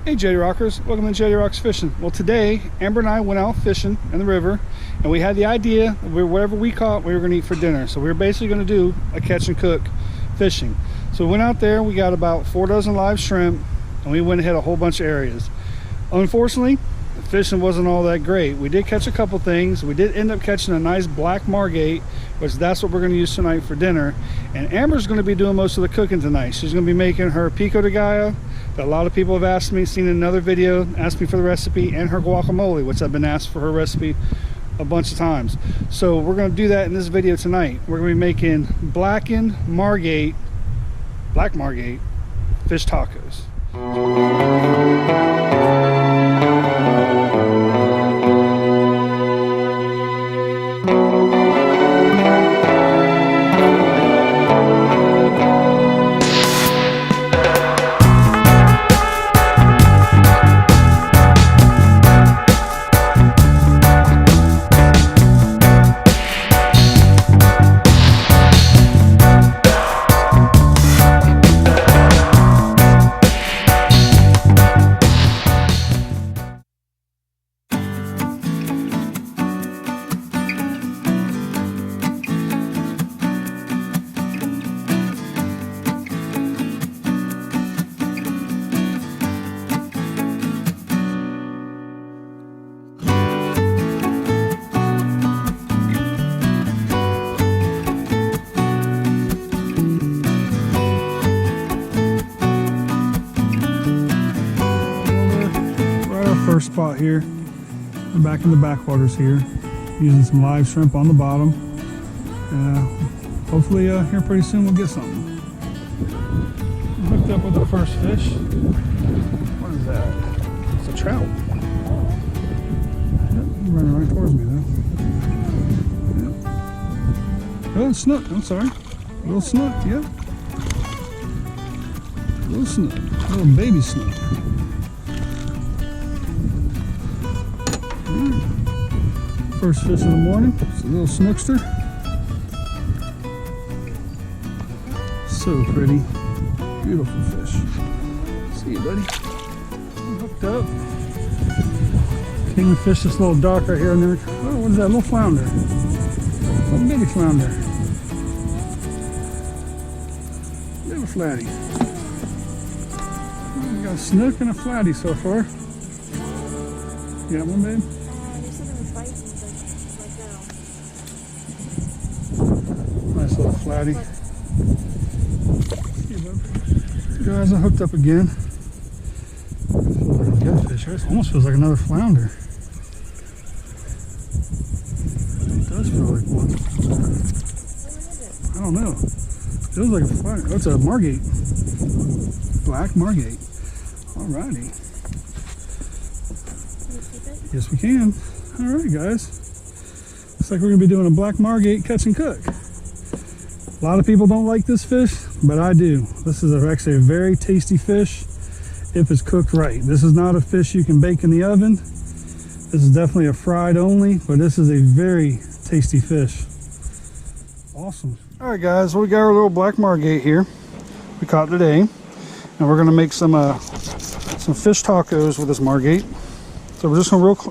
Hey Jettie Rockers, welcome to Jettie Rocks Fishing. Well, today Amber and I went out fishing in the river and we had the idea of whatever we caught we were going to eat for dinner. So we were basically going to do a catch and cook fishing. So we went out there, we got about 4 dozen live shrimp and we went and hit a whole bunch of areas. Unfortunately, the fishing wasn't all that great. We did catch a couple things. We did end up catching a nice black Margate, which that's what we're going to use tonight for dinner. And Amber's going to be doing most of the cooking tonight. She's going to be making her pico de gallo that a lot of people have asked me, seen in another video, asked me for the recipe, and her guacamole, which I've been asked for her recipe a bunch of times. So we're going to do that in this video tonight. We're going to be making blackened Margate, black Margate fish tacos. First spot here. I'm back in the backwaters here, using some live shrimp on the bottom. Hopefully here pretty soon we'll get something. I'm hooked up with the first fish. What is that? It's a trout. Yep, he's running right towards me though. Yep. Oh, snook, I'm sorry. Little snook, yeah. Little snook, little baby snook. First fish of the morning. It's a little snookster. So pretty. Beautiful fish. See you, buddy. I'm hooked up. Kingfish, this little dark right here in there. Oh, what is that? Little flounder. Little bitty flounder. Little flatty. We got a snook and a flatty so far. You got one, babe? Nice little flatty. Guys, I hooked up again. Feels like a good fish. It almost feels like another flounder. It does feel like one. I don't know. It feels like a flounder. Oh, it's a Margate. Black Margate. Alrighty. Yes, we can. Alright, guys. Looks like we're going to be doing a black Margate catch and cook. A lot of people don't like this fish, but I do. This is actually a very tasty fish if it's cooked right. This is not a fish you can bake in the oven. This is definitely a fried only, but this is a very tasty fish. Awesome. All right, guys, well, we got our little black Margate here we caught today, and we're going to make some fish tacos with this Margate. So we're just going to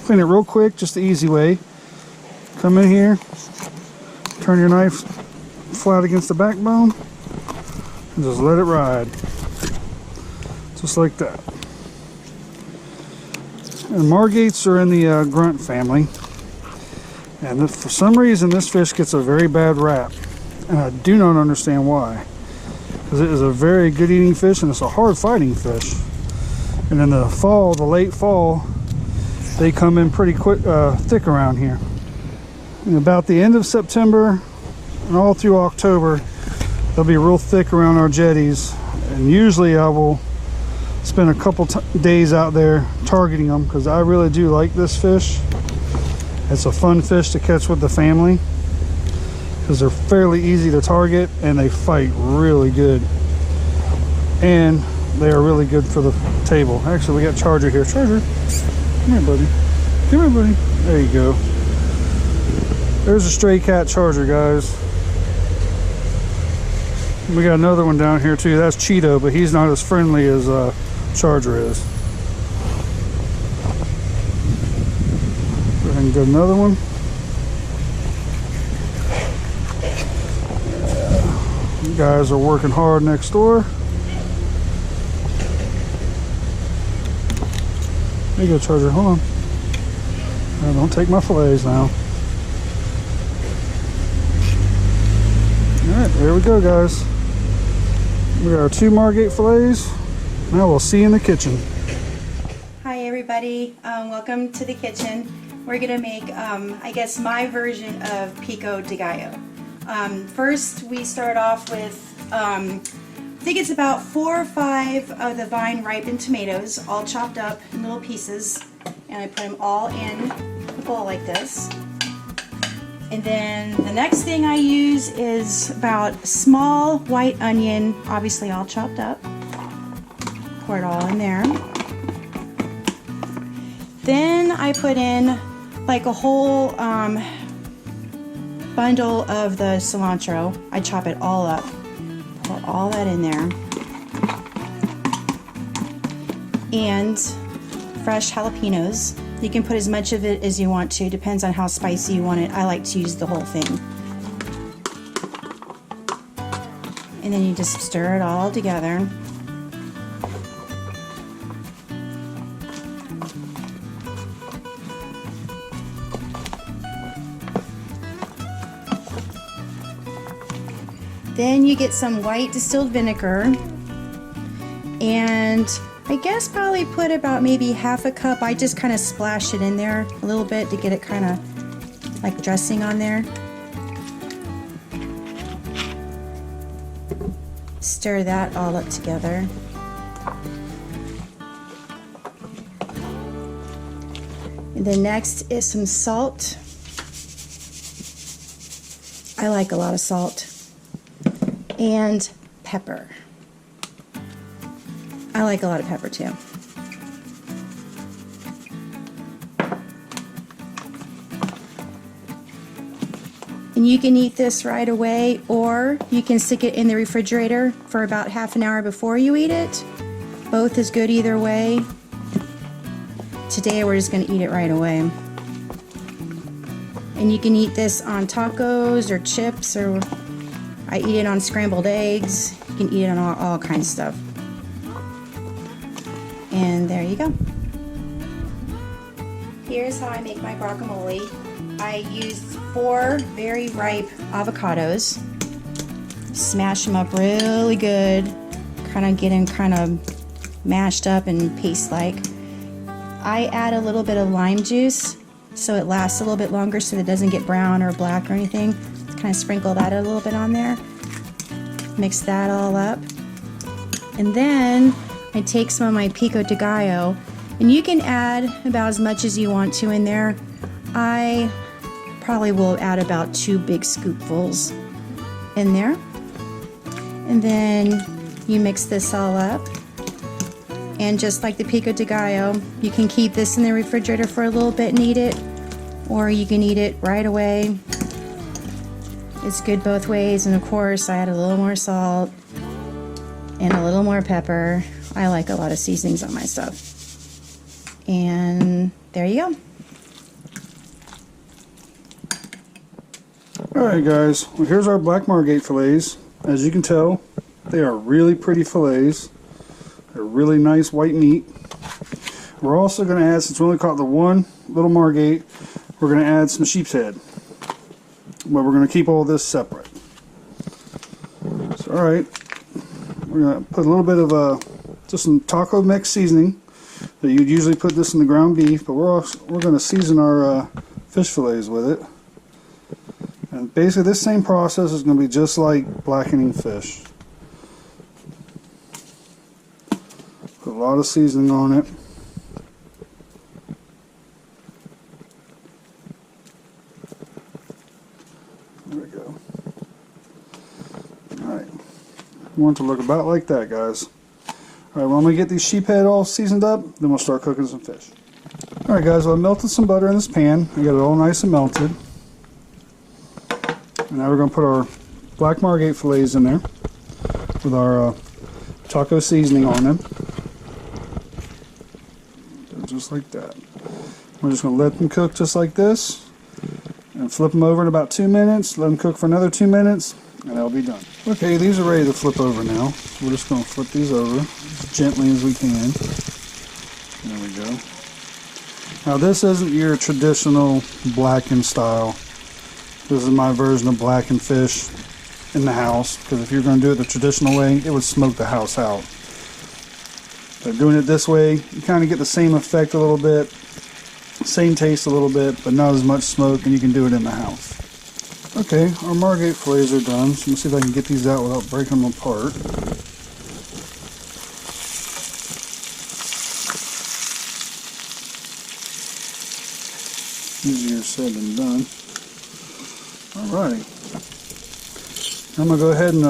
clean it real quick, just the easy way. Come in here, turn your knife flat against the backbone, and just let it ride. Just like that. And Margates are in the grunt family. And for some reason this fish gets a very bad rap. And I do not understand why. Because it is a very good eating fish and it's a hard fighting fish. And in the fall, the late fall, they come in pretty quick, thick around here. And about the end of September and all through October, they'll be real thick around our jetties. And usually I will spend a couple days out there targeting them because I really do like this fish. It's a fun fish to catch with the family because they're fairly easy to target and they fight really good. And they are really good for the table. Actually, we got Charger here. Charger, come here, buddy. Come here, buddy. There you go. There's a stray cat Charger, guys. We got another one down here too. That's Cheeto, but he's not as friendly as Charger is. ahead and get another one. You guys are working hard next door. There you go, Charger. Hold on. Don't take my fillets now. Alright, there we go, guys. We got our 2 Margate fillets. Now we'll see you in the kitchen. Hi everybody, welcome to the kitchen. We're gonna make, I guess, my version of pico de gallo. First, we start off with, I think it's about 4 or 5 of the vine ripened tomatoes, all chopped up in little pieces, and I put them all in a bowl like this. And then the next thing I use is about a small white onion, obviously all chopped up. Pour it all in there. Then I put in like a whole bundle of the cilantro. I chop it all up. Pour all that in there. And fresh jalapenos. You can put as much of it as you want to. Depends on how spicy you want it. I like to use the whole thing. And then you just stir it all together. Then you get some white distilled vinegar, and I guess probably put about maybe half a cup. I just kind of splash it in there a little bit to get it kind of like dressing on there. Stir that all up together. And then next is some salt. I like a lot of salt. And pepper. I like a lot of pepper too. And you can eat this right away, or you can stick it in the refrigerator for about half an hour before you eat it. Both is good either way. Today we're just going to eat it right away. And you can eat this on tacos or chips, or I eat it on scrambled eggs. You can eat it on all kinds of stuff. And there you go. Here's how I make my guacamole. I used 4 very ripe avocados. Smash them up really good. Kind of get them kind of mashed up and paste-like. I add a little bit of lime juice so it lasts a little bit longer so that it doesn't get brown or black or anything. Kind of sprinkle that a little bit on there. Mix that all up. And then I take some of my pico de gallo, and you can add about as much as you want to in there. I probably will add about 2 big scoopfuls in there. And then you mix this all up. And just like the pico de gallo, you can keep this in the refrigerator for a little bit and eat it, or you can eat it right away. It's good both ways, and of course I add a little more salt and a little more pepper. I like a lot of seasonings on my stuff. And there you go. Alright guys, well, here's our black Margate fillets. As you can tell, they are really pretty fillets. They're really nice white meat. We're also going to add, since we only caught the one little Margate, we're going to add some sheep's head. But we're going to keep all this separate. So, alright, we're going to put a little bit of just some taco mix seasoning. That you'd usually put this in the ground beef, but we're going to season our fish fillets with it. And basically this same process is going to be just like blackening fish. Put a lot of seasoning on it. There we go. Alright. I want it to look about like that, guys. Alright, well, I'm going to get these sheep head all seasoned up, then we'll start cooking some fish. Alright guys, well, I melted some butter in this pan. I got it all nice and melted. And now we're going to put our black Margate fillets in there with our taco seasoning on them. Just like that. We're just going to let them cook just like this. And flip them over in about 2 minutes. Let them cook for another 2 minutes. And that'll be done. Okay, these are ready to flip over now. We're just going to flip these over as gently as we can. There we go. Now this isn't your traditional blackened style. This is my version of blackened fish in the house, because if you're going to do it the traditional way, it would smoke the house out. But doing it this way, you kind of get the same effect a little bit, same taste a little bit, but not as much smoke, and you can do it in the house. Okay, our Margate fillets are done, so let me see if I can get these out without breaking them apart. Easier said than done. Alrighty. I'm going to go ahead and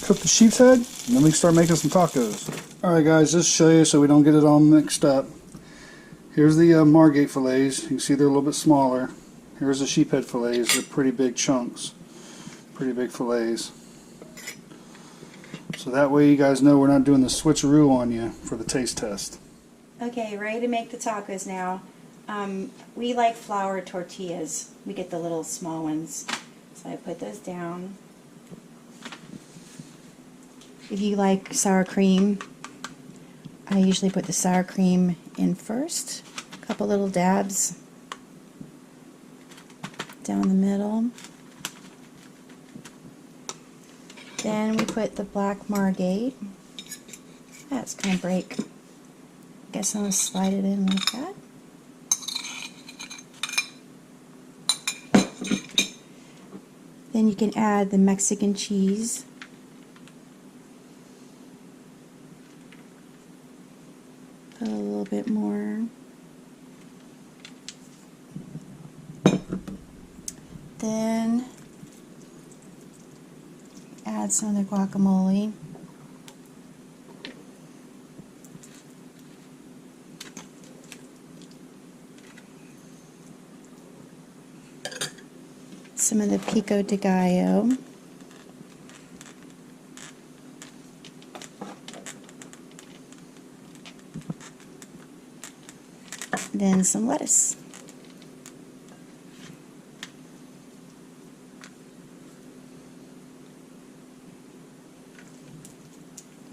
cook the sheep's head, and then we can start making some tacos. Alright guys, just to show you so we don't get it all mixed up. Here's the Margate fillets. You can see they're a little bit smaller. Here's the sheephead fillets. They're pretty big chunks. Pretty big fillets. So that way you guys know we're not doing the switcheroo on you for the taste test. Okay, ready to make the tacos now. We like flour tortillas. We get the little small ones. So I put those down. If you like sour cream, I usually put the sour cream in first. A couple little dabs down the middle. Then we put the black Margate. That's going to break. Guess I'm going to slide it in like that. Then you can add the Mexican cheese. Put a little bit more. Then add some of the guacamole. Some of the pico de gallo. Then some lettuce.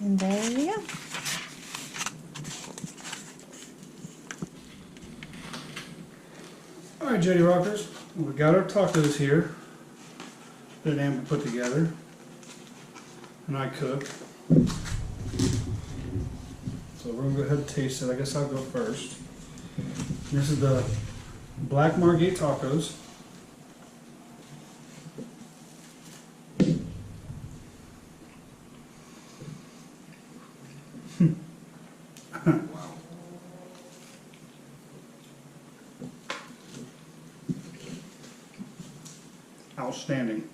And there we go. Alright, Jettie Rockers, we got our tacos here that Amber put together and I cooked. So we're going to go ahead and taste it. I guess I'll go first. This is the black Margate tacos. Wow. Outstanding.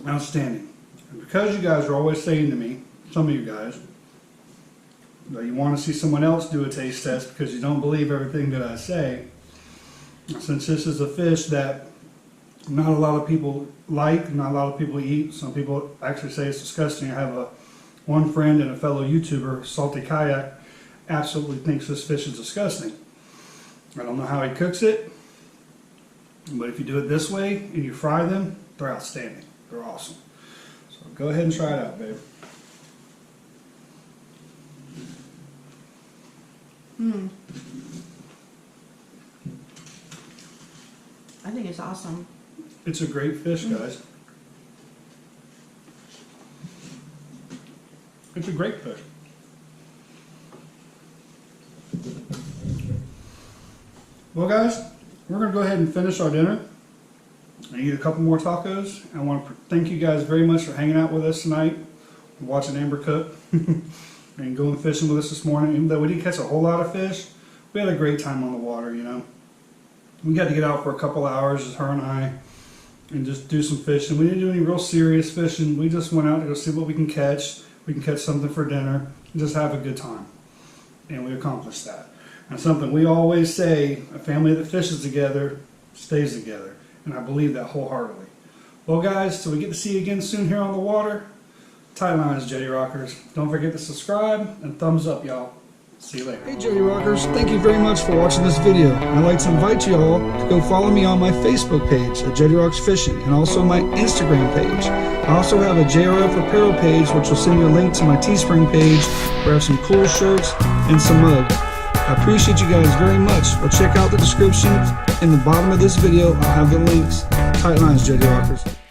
Outstanding. And because you guys are always saying to me, some of you guys, that you want to see someone else do a taste test because you don't believe everything that I say, since this is a fish that not a lot of people like, not a lot of people eat, some people actually say it's disgusting. I have one friend and a fellow YouTuber, Salty Kayak, absolutely thinks this fish is disgusting. I don't know how he cooks it, but if you do it this way and you fry them, they're outstanding. They're awesome. So go ahead and try it out, babe. I think it's awesome. It's a great fish, guys. It's a great fish. Well, guys, we're going to go ahead and finish our dinner. I eat a couple more tacos. I want to thank you guys very much for hanging out with us tonight, watching Amber cook, and going fishing with us this morning. Even though we didn't catch a whole lot of fish, we had a great time on the water, you know. We got to get out for a couple hours, just her and I, and just do some fishing. We didn't do any real serious fishing. We just went out to go see what we can catch. We can catch something for dinner and just have a good time. And we accomplished that. And something we always say, a family that fishes together stays together. And I believe that wholeheartedly. Well, guys, till we get to see you again soon here on the water, tight lines, Jettie Rockers. Don't forget to subscribe and thumbs up, y'all. See you later. Hey Jettie Rockers, thank you very much for watching this video. I'd like to invite you all to go follow me on my Facebook page at Jettie Rocks Fishing and also my Instagram page. I also have a JRF apparel page which will send you a link to my Teespring page where I have some cool shirts and some mug. I appreciate you guys very much. Well, check out the description in the bottom of this video. I'll have the links. Tight lines, Jettie Rockers.